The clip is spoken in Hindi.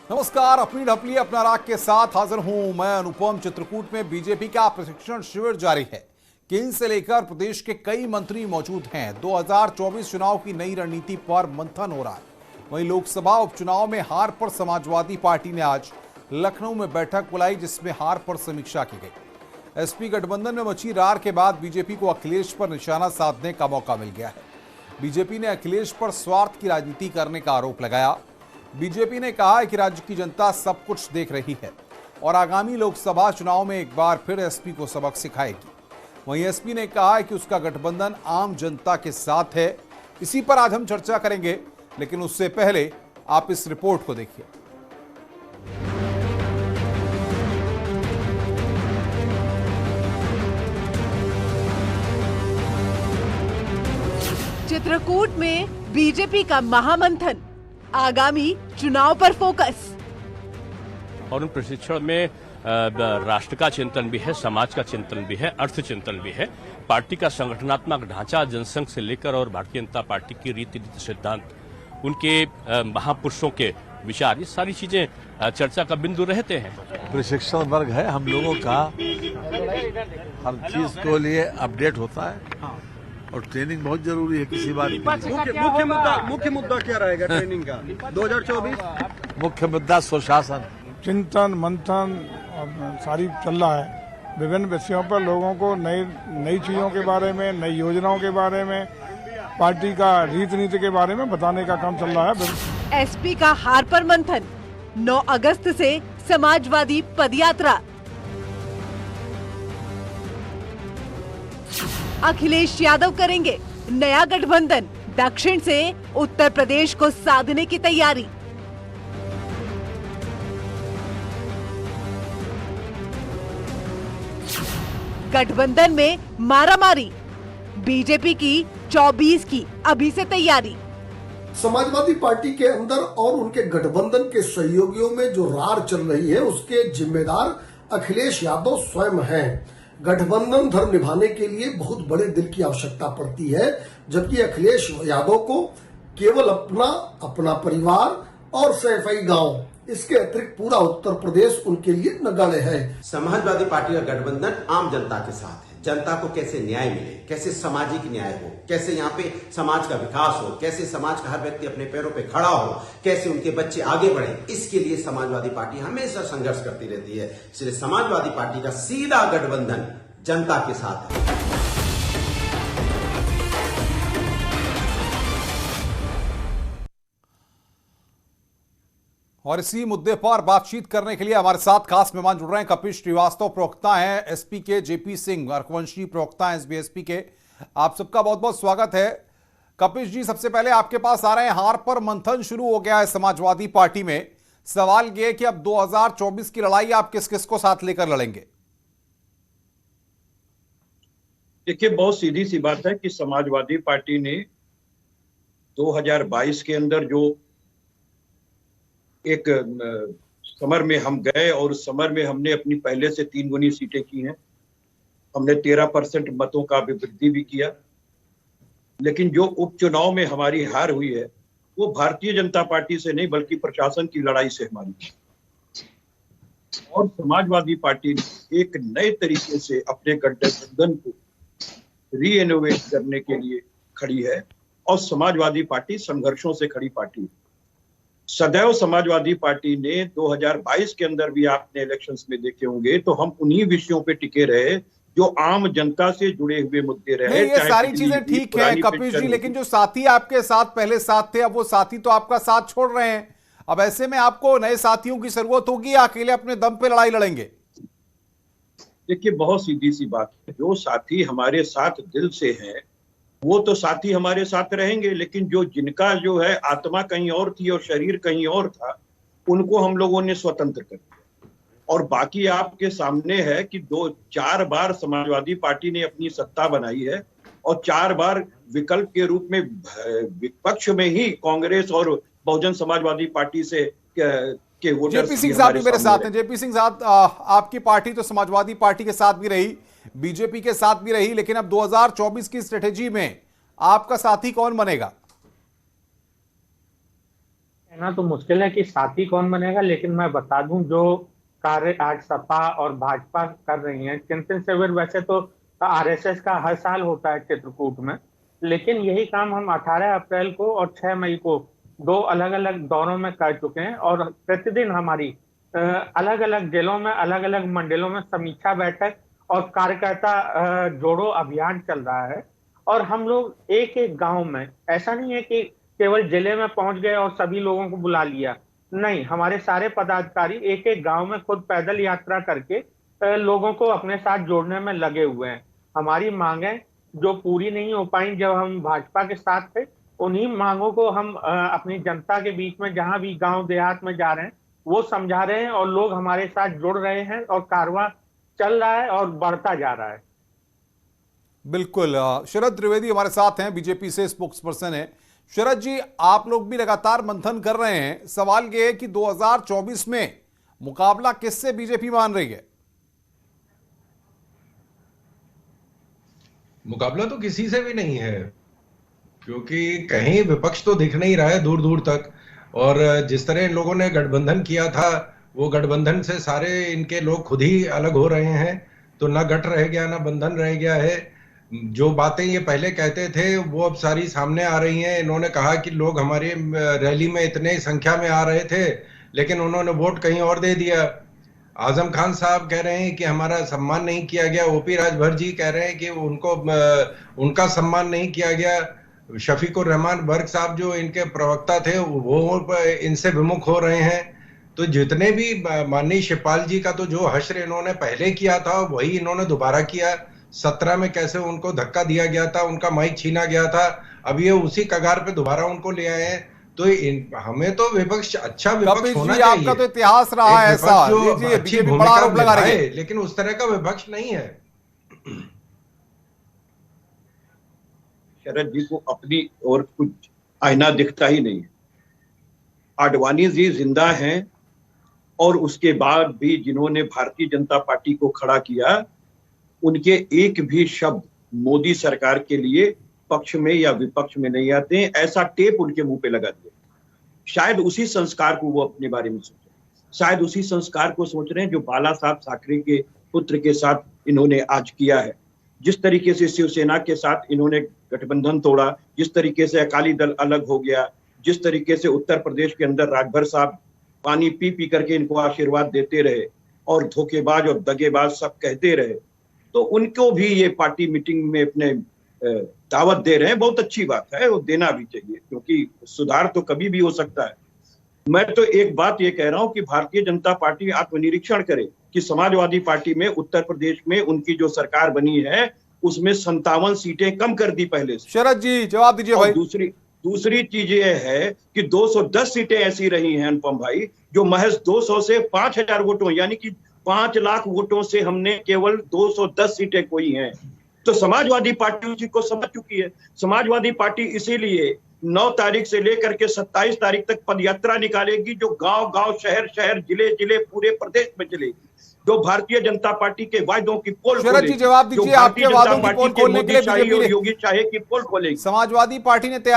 नमस्कार, अपनी ढपली अपना राग के साथ हाजिर हूं मैं अनुपम। चित्रकूट में बीजेपी का प्रशिक्षण शिविर जारी है। केंद्र से लेकर प्रदेश के कई मंत्री मौजूद हैं। 2024 चुनाव की नई रणनीति पर मंथन हो रहा है। वहीं लोकसभा उपचुनाव में हार पर समाजवादी पार्टी ने आज लखनऊ में बैठक बुलाई, जिसमें हार पर समीक्षा की गई। एसपी गठबंधन में मची रार के बाद बीजेपी को अखिलेश पर निशाना साधने का मौका मिल गया है। बीजेपी ने अखिलेश पर स्वार्थ की राजनीति करने का आरोप लगाया। बीजेपी ने कहा है कि राज्य की जनता सब कुछ देख रही है और आगामी लोकसभा चुनाव में एक बार फिर एसपी को सबक सिखाएगी। वहीं एसपी ने कहा है कि उसका गठबंधन आम जनता के साथ है। इसी पर आज हम चर्चा करेंगे, लेकिन उससे पहले आप इस रिपोर्ट को देखिए। चित्रकूट में बीजेपी का महामंथन, आगामी चुनाव पर फोकस। और उन प्रशिक्षण में राष्ट्र का चिंतन भी है, समाज का चिंतन भी है, अर्थ चिंतन भी है। पार्टी का संगठनात्मक ढांचा, जनसंघ से लेकर और भारतीय जनता पार्टी की रीति सिद्धांत, उनके महापुरुषों के विचार, ये सारी चीजें चर्चा का बिंदु रहते हैं। प्रशिक्षण वर्ग है हम लोगों का, हर चीज को लिए अपडेट होता है और ट्रेनिंग बहुत जरूरी है किसी बात की। मुख्य मुद्दा क्या रहेगा ट्रेनिंग का 2024? मुख्य मुद्दा सुशासन, चिंतन मंथन सारी चल रहा है। विभिन्न विषयों पर लोगों को नई चीजों के बारे में, नई योजनाओं के बारे में, पार्टी का रीति नीति के बारे में बताने का काम चल रहा है। एसपी का हार पर मंथन, 9 अगस्त से समाजवादी पदयात्रा। अखिलेश यादव करेंगे नया गठबंधन, दक्षिण से उत्तर प्रदेश को साधने की तैयारी। गठबंधन में मारामारी, बीजेपी की 24 की अभी से तैयारी। समाजवादी पार्टी के अंदर और उनके गठबंधन के सहयोगियों में जो रार चल रही है, उसके जिम्मेदार अखिलेश यादव स्वयं हैं। गठबंधन धर्म निभाने के लिए बहुत बड़े दिल की आवश्यकता पड़ती है, जबकि अखिलेश यादव को केवल अपना परिवार और सैफई गांव, इसके अतिरिक्त पूरा उत्तर प्रदेश उनके लिए नगण्य है। समाजवादी पार्टी का गठबंधन आम जनता के साथ है। जनता को कैसे न्याय मिले, कैसे सामाजिक न्याय हो, कैसे यहाँ पे समाज का विकास हो, कैसे समाज का हर व्यक्ति अपने पैरों पे खड़ा हो, कैसे उनके बच्चे आगे बढ़े, इसके लिए समाजवादी पार्टी हमेशा संघर्ष करती रहती है। इसलिए समाजवादी पार्टी का सीधा गठबंधन जनता के साथ है। और इसी मुद्दे पर बातचीत करने के लिए हमारे साथ खास मेहमान जुड़ रहे हैं। कपिल श्रीवास्तव प्रवक्ता हैं एसपी के, जेपी सिंह अर्कवंशी प्रवक्ता हैं एसबीएसपी के। आप सबका बहुत बहुत स्वागत है। कपिल जी, सबसे पहले आपके पास आ रहे हैं। हार पर मंथन शुरू हो गया है समाजवादी पार्टी में। सवाल यह है कि अब 2024 की लड़ाई आप किस किस को साथ लेकर लड़ेंगे? देखिए, बहुत सीधी सी बात है कि समाजवादी पार्टी ने 2022 के अंदर जो एक समर में हम गए और उस समर में हमने अपनी पहले से 3 गुनी सीटें की हैं। हमने 13% मतों का वृद्धि भी किया। लेकिन जो उपचुनाव में हमारी हार हुई है, वो भारतीय जनता पार्टी से नहीं बल्कि प्रशासन की लड़ाई से हमारी। और समाजवादी पार्टी ने एक नए तरीके से अपने गठबंधन को रीइनोवेट करने के लिए खड़ी है। और समाजवादी पार्टी संघर्षों से खड़ी पार्टी है। सदैव समाजवादी पार्टी ने 2022 के अंदर भी आपने इलेक्शंस में देखे होंगे, तो हम उन्हीं विषयों पे टिके रहे जो आम जनता से जुड़े हुए मुद्दे रहे। ये सारी चीजें ठीक है कपिल जी, लेकिन जो साथी आपके साथ पहले साथ थे, अब वो साथी तो आपका साथ छोड़ रहे हैं। अब ऐसे में आपको नए साथियों की जरूरत होगी या अकेले अपने दम पे लड़ाई लड़ेंगे? देखिए, बहुत सीधी सी बात है। जो साथी हमारे साथ दिल से हैं, वो तो साथी हमारे साथ रहेंगे, लेकिन जिनका जो है आत्मा कहीं और थी और शरीर कहीं और था, उनको हम लोगों ने स्वतंत्र कर दिया। और बाकी आपके सामने है कि 4 बार समाजवादी पार्टी ने अपनी सत्ता बनाई है और 4 बार विकल्प के रूप में विपक्ष में ही कांग्रेस और बहुजन समाजवादी पार्टी से के वोटर्स। जेपी सिंह साहब भी मेरे साथ हैं। जेपी सिंह साहब, आपकी पार्टी तो समाजवादी पार्टी के साथ भी रही, बीजेपी के साथ भी रही, लेकिन अब 2024 की स्ट्रेटेजी में आपका साथी कौन बनेगा? कहना तो मुश्किल है कि साथी कौन बनेगा, लेकिन मैं बता दूं जो कार्य आज सपा और भाजपा कर रही हैं। चिंतन शिविर वैसे तो आरएसएस का हर साल होता है चित्रकूट में, लेकिन यही काम हम 18 अप्रैल को और 6 मई को 2 अलग अलग दौरों में कर चुके हैं और प्रतिदिन हमारी अलग अलग जिलों में, अलग अलग मंडलों में समीक्षा बैठक और कार्यकर्ता जोड़ो अभियान चल रहा है। और हम लोग एक एक गांव में, ऐसा नहीं है कि केवल जिले में पहुंच गए और सभी लोगों को बुला लिया, नहीं, हमारे सारे पदाधिकारी एक एक गांव में खुद पैदल यात्रा करके लोगों को अपने साथ जोड़ने में लगे हुए हैं। हमारी मांगें जो पूरी नहीं हो पाई जब हम भाजपा के साथ थे, उन्हीं मांगों को हम अपनी जनता के बीच में जहां भी गांव देहात में जा रहे हैं वो समझा रहे हैं और लोग हमारे साथ जुड़ रहे हैं और कारवां चल रहा है और बढ़ता जा रहा है। बिल्कुल, शरद त्रिवेदी हमारे साथ हैं, बीजेपी से स्पोक्स पर्सन है। शरद जी, आप लोग भी लगातार मंथन कर रहे हैं, सवाल यह है कि 2024 में मुकाबला किससे बीजेपी मान रही है? मुकाबला तो किसी से भी नहीं है, क्योंकि कहीं विपक्ष तो दिख नहीं रहा है दूर दूर तक। और जिस तरह इन लोगों ने गठबंधन किया था, वो गठबंधन से सारे इनके लोग खुद ही अलग हो रहे हैं, तो ना गठ रह गया ना बंधन रह गया है। जो बातें ये पहले कहते थे वो अब सारी सामने आ रही हैं। इन्होंने कहा कि लोग हमारी रैली में इतने संख्या में आ रहे थे, लेकिन उन्होंने वोट कहीं और दे दिया। आजम खान साहब कह रहे हैं कि हमारा सम्मान नहीं किया गया। ओपी राजभर जी कह रहे हैं कि उनका सम्मान नहीं किया गया। शफीकुर रहमान वर्ग साहब जो इनके प्रवक्ता थे वो इनसे विमुख हो रहे हैं। तो जितने भी माननीय शिवपाल जी का तो जो हश्र इन्होंने पहले किया था वही इन्होंने दोबारा किया। 17 में कैसे उनको धक्का दिया गया था, उनका माइक छीना गया था, अब ये उसी कगार पे दोबारा उनको ले आए हैं। तो हमें तो विपक्ष, अच्छा विपक्ष होना चाहिए। आपका तो इतिहास रहा है ऐसा, अच्छी भूमिका निभाए, लेकिन उस तरह का विपक्ष नहीं है। शरद जी को अपनी और कुछ आईना दिखता ही नहीं है। आडवाणी जी जिंदा हैं और उसके बाद भी जिन्होंने भारतीय जनता पार्टी को खड़ा किया, उनके एक भी शब्द मोदी सरकार के लिए पक्ष में या विपक्ष में नहीं आते हैं। ऐसा टेप उनके मुंह पे लगा दिया। शायद उसी संस्कार को वो अपने बारे में सोच रहे हैं, शायद उसी संस्कार को सोच रहे हैं जो बाला साहब ठाकरे के पुत्र के साथ इन्होंने आज किया है। जिस तरीके से शिवसेना के साथ इन्होंने गठबंधन तोड़ा, जिस तरीके से अकाली दल अलग हो गया, जिस तरीके से उत्तर प्रदेश के अंदर राजभर साहब पानी पी पी करके इनको आशीर्वाद देते रहे और धोखेबाज और दगेबाज सब कहते रहे, तो उनको भी ये पार्टी मीटिंग में अपने दावत दे रहे हैं। बहुत अच्छी बात है, वो देना भी चाहिए, क्योंकि सुधार तो कभी भी हो सकता है। मैं तो एक बात ये कह रहा हूं कि भारतीय जनता पार्टी आत्मनिरीक्षण करे कि समाजवादी पार्टी में उत्तर प्रदेश में उनकी जो सरकार बनी है उसमें 57 सीटें कम कर दी पहले से। शरद जी जवाब दीजिए भाई। दूसरी चीज ये है कि 210 सीटें ऐसी रही हैं अनुपम भाई, जो महज 200 से 5000 वोटों, यानी कि 5 लाख वोटों से हमने केवल 210 सीटें खोई हैं। तो समाजवादी पार्टी उसी को समझ चुकी है। समाजवादी पार्टी इसीलिए 9 तारीख से लेकर के 27 तारीख तक पदयात्रा निकालेगी, जो गांव गांव, शहर शहर, जिले जिले, पूरे प्रदेश में चलेगी, जो भारतीय जनता पार्टी के वायदों की पोल खोलेगी। जवाब दीजिए, आपके वादों की पोल खोलने के लिए योगी शाही की पोल खोलेगी। समाजवादी पार्टी ने तैयारी